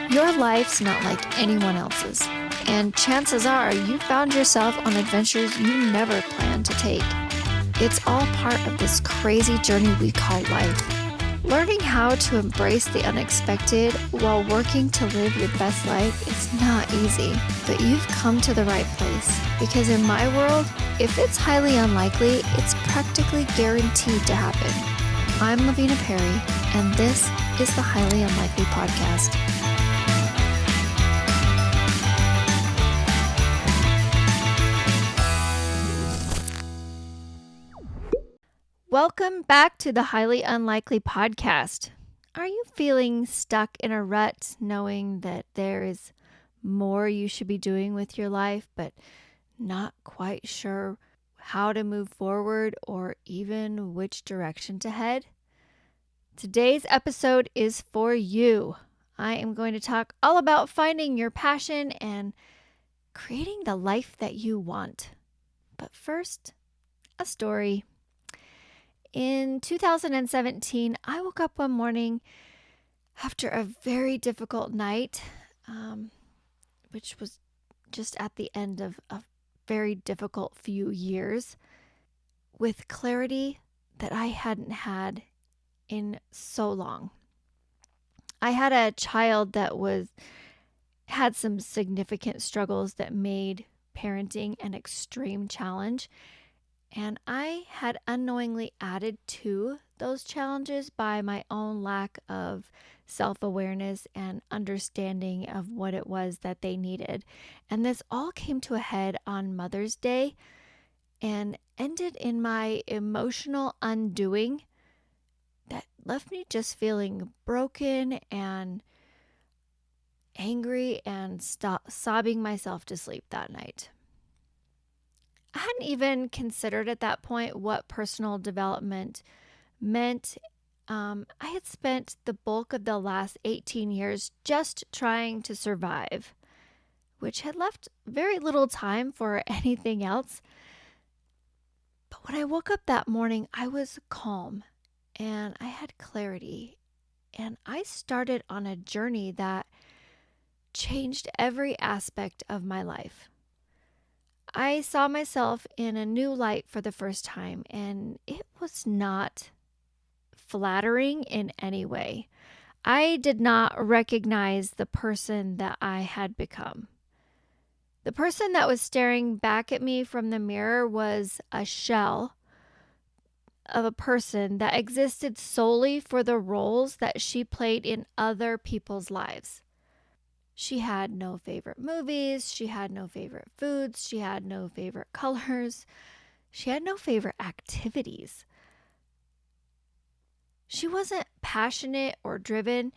Your life's not like anyone else's, and chances are you found yourself on adventures you never planned to take. It's all part of this crazy journey we call life. Learning how to embrace the unexpected while working to live your best life is not easy, but you've come to the right place. Because in my world, if it's highly unlikely, it's practically guaranteed to happen. I'm Lavina Perry, and this is the Highly Unlikely Podcast. Welcome back to the Highly Unlikely Podcast. Are you feeling stuck in a rut, knowing that there is more you should be doing with your life, but not quite sure how to move forward or even which direction to head? Today's episode is for you. I am going to talk all about finding your passion and creating the life that you want. But first, a story. In 2017, I woke up one morning after a very difficult night, which was just at the end of a very difficult few years, with clarity that I hadn't had in so long. I had a child that had some significant struggles that made parenting an extreme challenge. And I had unknowingly added to those challenges by my own lack of self-awareness and understanding of what it was that they needed. And this all came to a head on Mother's Day and ended in my emotional undoing that left me just feeling broken and angry and sobbing myself to sleep that night. I hadn't even considered at that point what personal development meant. I had spent the bulk of the last 18 years just trying to survive, which had left very little time for anything else. But when I woke up that morning, I was calm and I had clarity. And I started on a journey that changed every aspect of my life. I saw myself in a new light for the first time, and it was not flattering in any way. I did not recognize the person that I had become. The person that was staring back at me from the mirror was a shell of a person that existed solely for the roles that she played in other people's lives. She had no favorite movies, she had no favorite foods, she had no favorite colors, she had no favorite activities. She wasn't passionate or driven,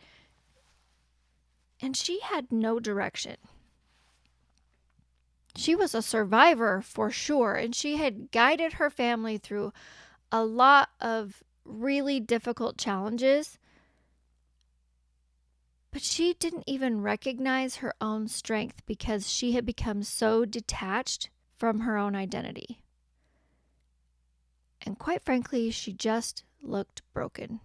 and she had no direction. She was a survivor for sure, and she had guided her family through a lot of really difficult challenges. But she didn't even recognize her own strength because she had become so detached from her own identity. And quite frankly, she just looked broken.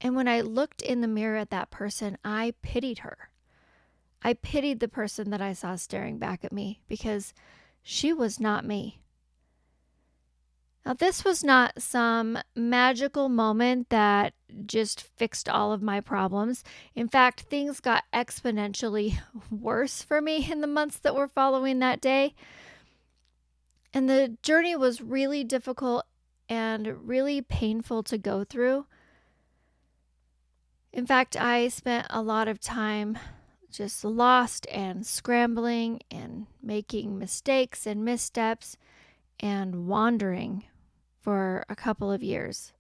And when I looked in the mirror at that person, I pitied her. I pitied the person that I saw staring back at me because she was not me. Now, this was not some magical moment that just fixed all of my problems. In fact, things got exponentially worse for me in the months that were following that day. And the journey was really difficult and really painful to go through. In fact, I spent a lot of time just lost and scrambling and making mistakes and missteps and wandering for a couple of years.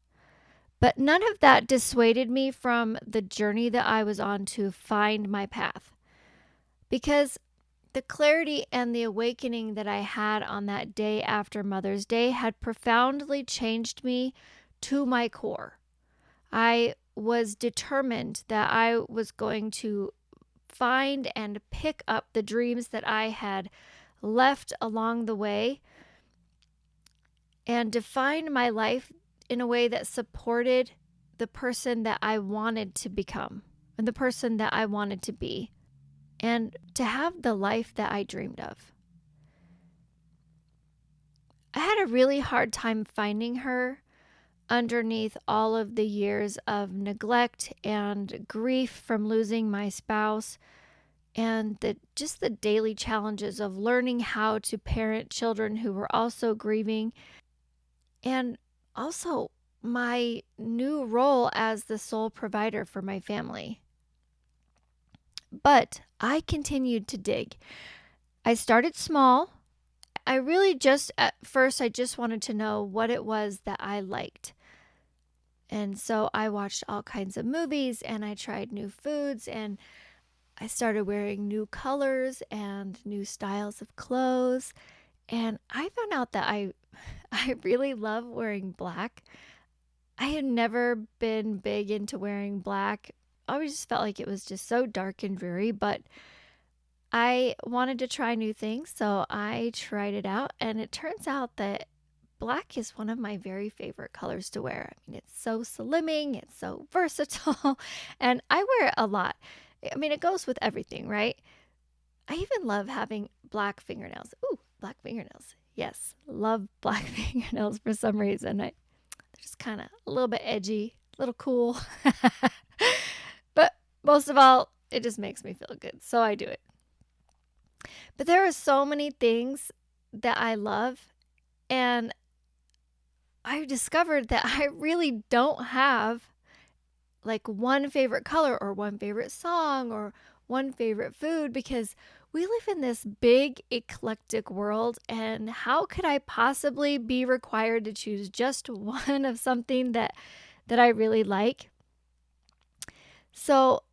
But none of that dissuaded me from the journey that I was on to find my path. Because the clarity and the awakening that I had on that day after Mother's Day had profoundly changed me to my core. I was determined that I was going to find and pick up the dreams that I had left along the way and define my life in a way that supported the person that I wanted to become, and the person that I wanted to be and to have the life that I dreamed of. I had a really hard time finding her underneath all of the years of neglect and grief from losing my spouse and the daily challenges of learning how to parent children who were also grieving, and also my new role as the sole provider for my family. But I continued to dig. I started small. I really just at first I just wanted to know what it was that I liked. And so I watched all kinds of movies and I tried new foods and I started wearing new colors and new styles of clothes. And I found out that I really love wearing black. I had never been big into wearing black. I always just felt like it was just so dark and dreary, but I wanted to try new things, so I tried it out, and it turns out that black is one of my very favorite colors to wear. I mean, it's so slimming, it's so versatile, and I wear it a lot. I mean, it goes with everything, right? I even love having black fingernails. Ooh, black fingernails. Yes, love black fingernails for some reason. They're just kind of a little bit edgy, a little cool. But most of all, it just makes me feel good, so I do it. But there are so many things that I love, and I discovered that I really don't have like one favorite color or one favorite song or one favorite food because we live in this big eclectic world, and how could I possibly be required to choose just one of something that I really like? So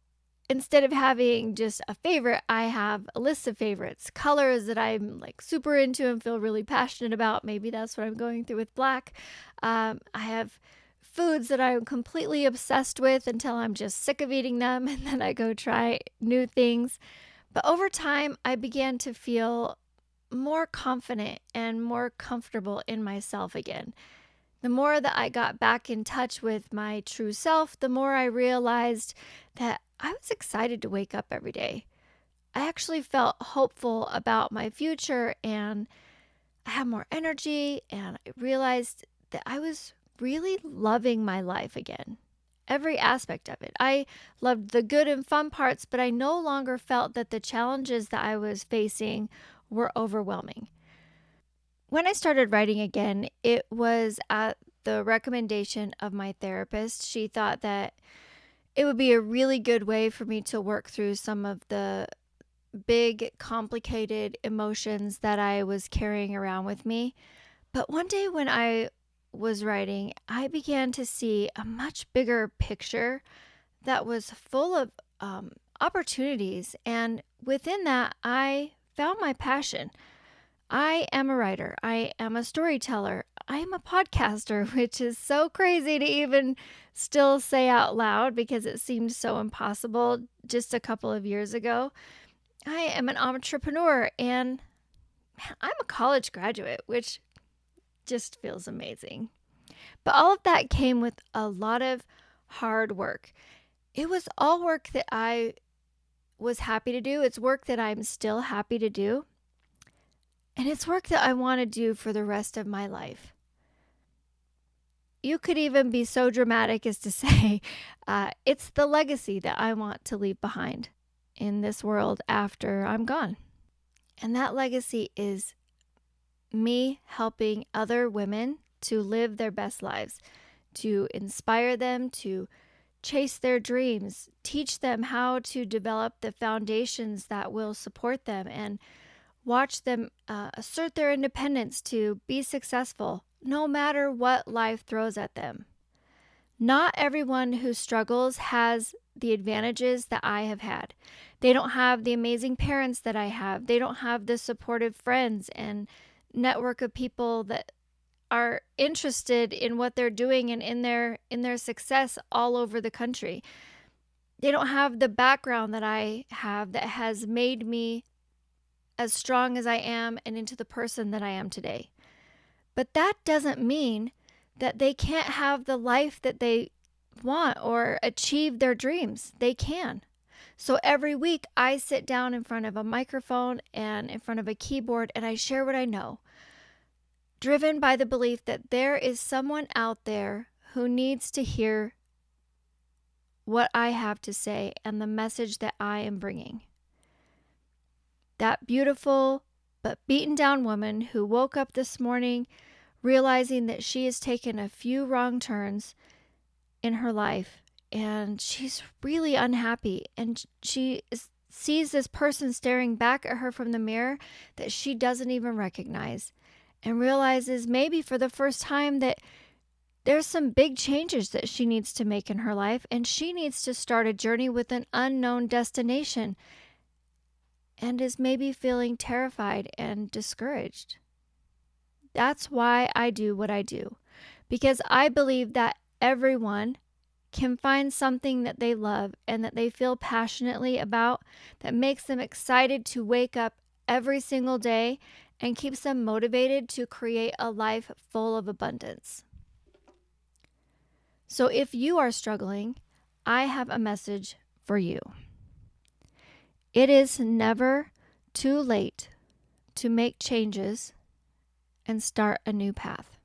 instead of having just a favorite, I have a list of favorites, colors that I'm like super into and feel really passionate about. Maybe that's what I'm going through with black. I have foods that I'm completely obsessed with until I'm just sick of eating them, and then I go try new things. But over time, I began to feel more confident and more comfortable in myself again. The more that I got back in touch with my true self, the more I realized that I was excited to wake up every day. I actually felt hopeful about my future and I had more energy, and I realized that I was really loving my life again. Every aspect of it. I loved the good and fun parts, but I no longer felt that the challenges that I was facing were overwhelming. When I started writing again, it was at the recommendation of my therapist. She thought that it would be a really good way for me to work through some of the big, complicated emotions that I was carrying around with me. But one day when I was writing, I began to see a much bigger picture that was full of opportunities. And within that, I found my passion. I am a writer. I am a storyteller. I am a podcaster, which is so crazy to even still say out loud because it seemed so impossible just a couple of years ago. I am an entrepreneur and I'm a college graduate, which just feels amazing. But all of that came with a lot of hard work. It was all work that I was happy to do. It's work that I'm still happy to do. And it's work that I want to do for the rest of my life. You could even be so dramatic as to say, it's the legacy that I want to leave behind in this world after I'm gone. And that legacy is me helping other women to live their best lives, to inspire them to chase their dreams, teach them how to develop the foundations that will support them, and watch them assert their independence to be successful no matter what life throws at them. Not everyone who struggles has the advantages that I have had. They don't have the amazing parents that I have. They don't have the supportive friends and network of people that are interested in what they're doing and in their success all over the country. They don't have the background that I have that has made me as strong as I am and into the person that I am today. But that doesn't mean that they can't have the life that they want or achieve their dreams. They can. So every week I sit down in front of a microphone and in front of a keyboard and I share what I know, driven by the belief that there is someone out there who needs to hear what I have to say and the message that I am bringing. That beautiful but beaten down woman who woke up this morning realizing that she has taken a few wrong turns in her life and she's really unhappy, and sees this person staring back at her from the mirror that she doesn't even recognize, and realizes maybe for the first time that there's some big changes that she needs to make in her life, and she needs to start a journey with an unknown destination, and is maybe feeling terrified and discouraged. That's why I do what I do, because I believe that everyone can find something that they love and that they feel passionately about that makes them excited to wake up every single day and keeps them motivated to create a life full of abundance. So if you are struggling, I have a message for you. It is never too late to make changes and start a new path.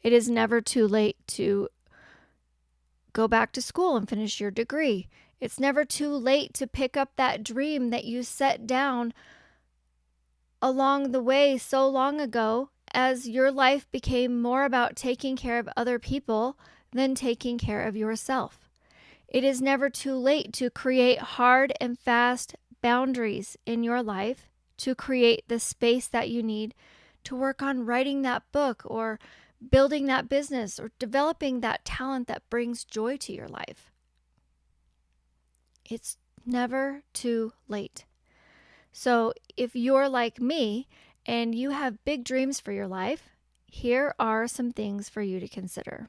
It is never too late to go back to school and finish your degree. It's never too late to pick up that dream that you set down along the way so long ago as your life became more about taking care of other people than taking care of yourself. It is never too late to create hard and fast boundaries in your life to create the space that you need to work on writing that book or building that business or developing that talent that brings joy to your life. It's never too late. So if you're like me and you have big dreams for your life, here are some things for you to consider.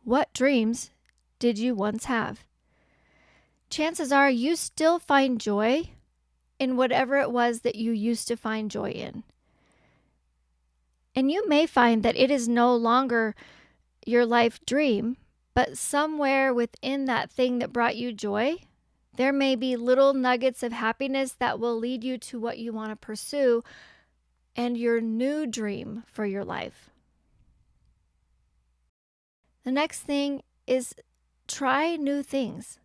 What dreams did you once have? Chances are you still find joy in whatever it was that you used to find joy in. And you may find that it is no longer your life dream, but somewhere within that thing that brought you joy, there may be little nuggets of happiness that will lead you to what you want to pursue and your new dream for your life. The next thing is try new things.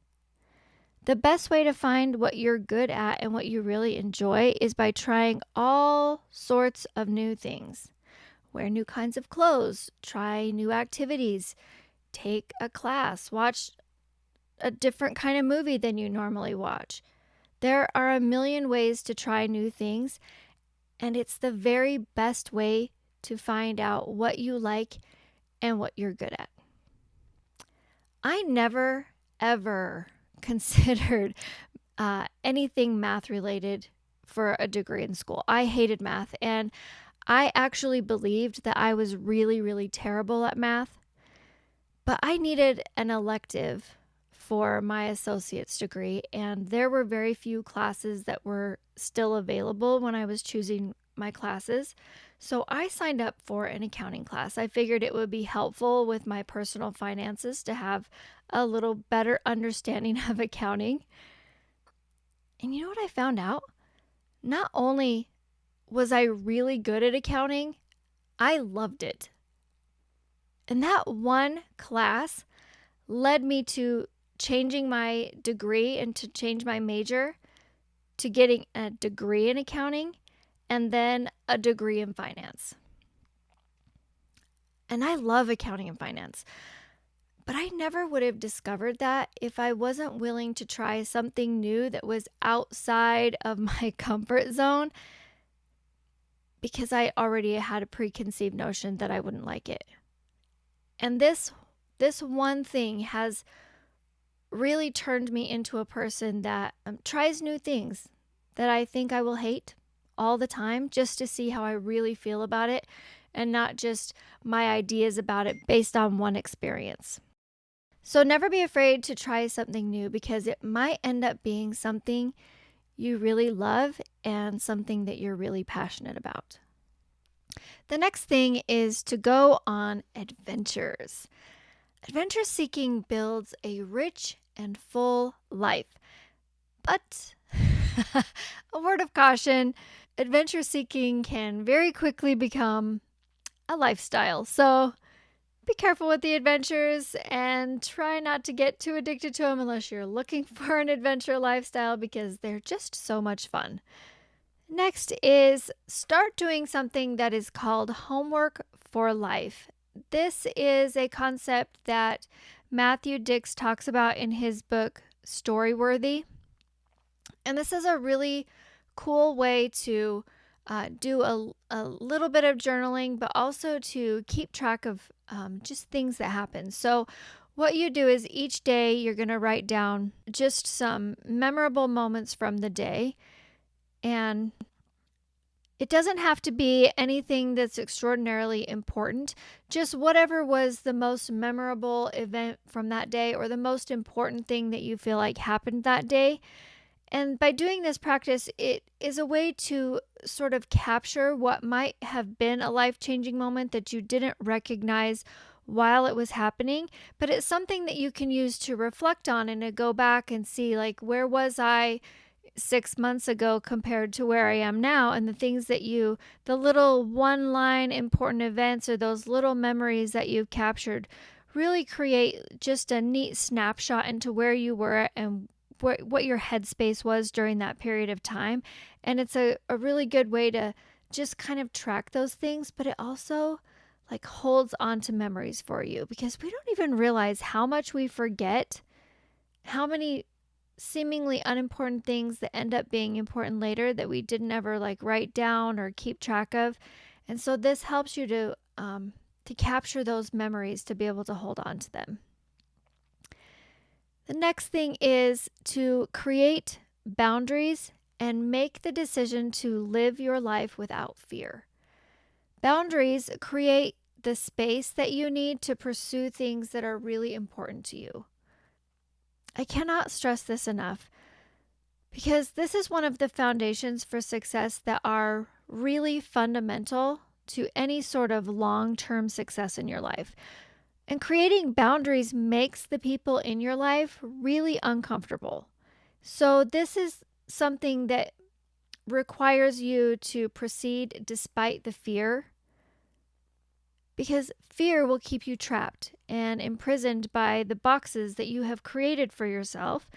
The best way to find what you're good at and what you really enjoy is by trying all sorts of new things. Wear new kinds of clothes, try new activities, take a class, watch a different kind of movie than you normally watch. There are a million ways to try new things, and it's the very best way to find out what you like and what you're good at. I never, ever considered anything math related for a degree in school. I hated math, and I actually believed that I was really, really terrible at math, but I needed an elective for my associate's degree, and there were very few classes that were still available when I was choosing my classes. So I signed up for an accounting class. I figured it would be helpful with my personal finances to have a little better understanding of accounting. And you know what I found out? Not only was I really good at accounting, I loved it. And that one class led me to changing my degree and to change my major to getting a degree in accounting and then a degree in finance. And I love accounting and finance, but I never would have discovered that if I wasn't willing to try something new that was outside of my comfort zone, because I already had a preconceived notion that I wouldn't like it. And this one thing has really turned me into a person that tries new things that I think I will hate all the time just to see how I really feel about it and not just my ideas about it based on one experience. So never be afraid to try something new because it might end up being something you really love and something that you're really passionate about. The next thing is to go on adventures. Adventure seeking builds a rich and full life. But a word of caution, adventure seeking can very quickly become a lifestyle. So be careful with the adventures and try not to get too addicted to them unless you're looking for an adventure lifestyle, because they're just so much fun. Next is start doing something that is called homework for life. This is a concept that Matthew Dix talks about in his book Storyworthy. And this is a really cool way to do a little bit of journaling, but also to keep track of just things that happen. So what you do is each day you're going to write down just some memorable moments from the day. And it doesn't have to be anything that's extraordinarily important, just whatever was the most memorable event from that day or the most important thing that you feel like happened that day. And by doing this practice, it is a way to sort of capture what might have been a life-changing moment that you didn't recognize while it was happening, but it's something that you can use to reflect on and to go back and see, like, where was I 6 months ago compared to where I am now, and the little one-line important events or those little memories that you've captured really create just a neat snapshot into where you were and what your headspace was during that period of time. And it's a really good way to just kind of track those things, but it also like holds on to memories for you, because we don't even realize how much we forget, how many seemingly unimportant things that end up being important later that we didn't ever like write down or keep track of. And so this helps you to capture those memories, to be able to hold on to them. The next thing is to create boundaries and make the decision to live your life without fear. Boundaries create the space that you need to pursue things that are really important to you. I cannot stress this enough, because this is one of the foundations for success that are really fundamental to any sort of long-term success in your life. And creating boundaries makes the people in your life really uncomfortable. So this is something that requires you to proceed despite the fear, because fear will keep you trapped and imprisoned by the boxes that you have created for yourself.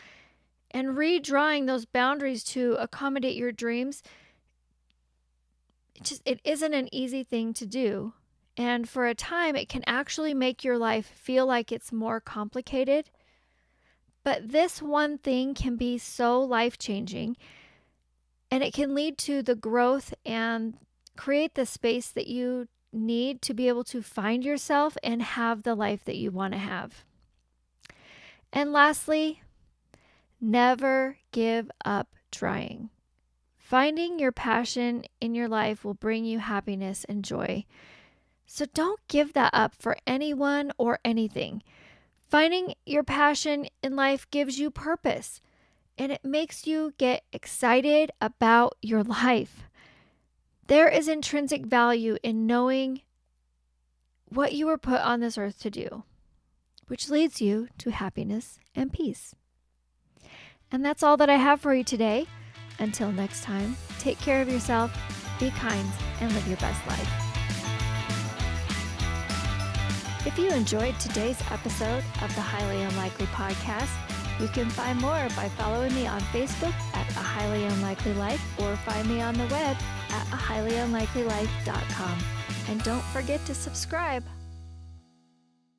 And redrawing those boundaries to accommodate your dreams, it isn't an easy thing to do. And for a time, it can actually make your life feel like it's more complicated. But this one thing can be so life-changing, and it can lead to the growth and create the space that you need to be able to find yourself and have the life that you want to have. And lastly, never give up trying. Finding your passion in your life will bring you happiness and joy. So don't give that up for anyone or anything. Finding your passion in life gives you purpose, and it makes you get excited about your life. There is intrinsic value in knowing what you were put on this earth to do, which leads you to happiness and peace. And that's all that I have for you today. Until next time, take care of yourself, be kind, and live your best life. If you enjoyed today's episode of the Highly Unlikely Podcast, you can find more by following me on Facebook at A Highly Unlikely Life, or find me on the web at ahighlyunlikelylife.com. And don't forget to subscribe.